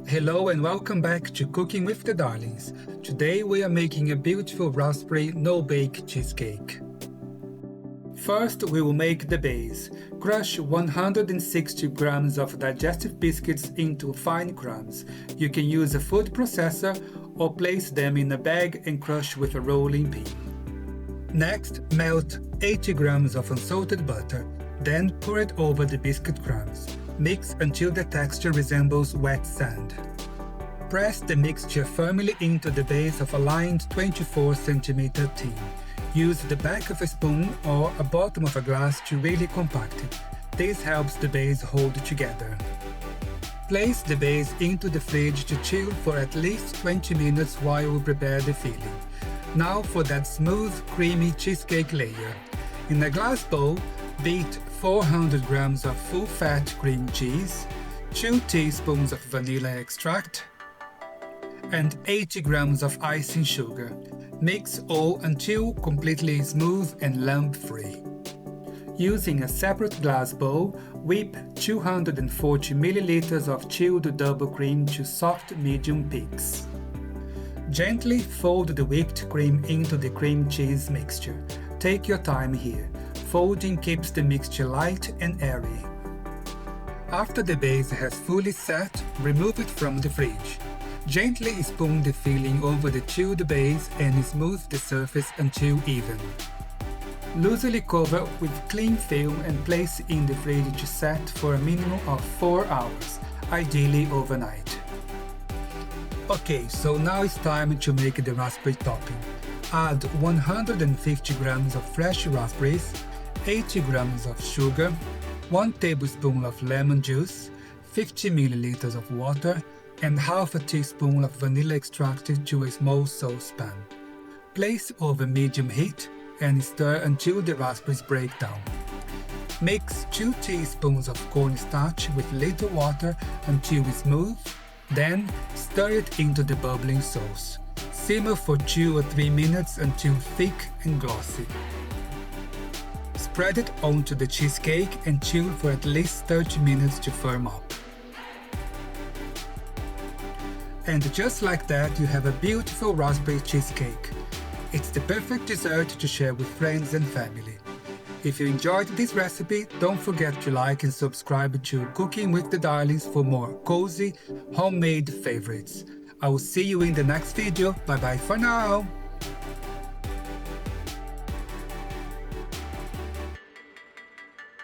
Hello and welcome back to Cooking with the Darlings. Today we are making a beautiful raspberry no-bake cheesecake. First we will make the base. Crush 160 grams of digestive biscuits into fine crumbs. You can use a food processor or place them in a bag and crush with a rolling pin. Next, melt 80 grams of unsalted butter, then pour it over the biscuit crumbs. Mix until the texture resembles wet sand. Press the mixture firmly into the base of a lined 24 cm tin. Use the back of a spoon or a bottom of a glass to really compact it. This helps the base hold together. Place the base into the fridge to chill for at least 20 minutes while we prepare the filling. Now for that smooth, creamy cheesecake layer. In a glass bowl, beat 400 grams of full-fat cream cheese, 2 teaspoons of vanilla extract, and 80 grams of icing sugar. Mix all until completely smooth and lump-free. Using a separate glass bowl, whip 240 milliliters of chilled double cream to soft medium peaks. Gently fold the whipped cream into the cream cheese mixture. Take your time here. Folding keeps the mixture light and airy. After the base has fully set, remove it from the fridge. Gently spoon the filling over the chilled base and smooth the surface until even. Loosely cover with cling film and place in the fridge to set for a minimum of 4 hours, ideally overnight. Okay, so now it's time to make the raspberry topping. Add 150 grams of fresh raspberries, 80 grams of sugar, 1 tablespoon of lemon juice, 50 milliliters of water, and half a teaspoon of vanilla extracted to a small saucepan. Place over medium heat and stir until the raspberries break down. Mix 2 teaspoons of cornstarch with little water until smooth, then stir it into the bubbling sauce. Simmer for 2 or 3 minutes until thick and glossy. Spread it onto the cheesecake and chill for at least 30 minutes to firm up. And just like that, you have a beautiful raspberry cheesecake. It's the perfect dessert to share with friends and family. If you enjoyed this recipe, don't forget to like and subscribe to Cooking with the Darlings for more cozy, homemade favorites. I will see you in the next video. Bye bye for now!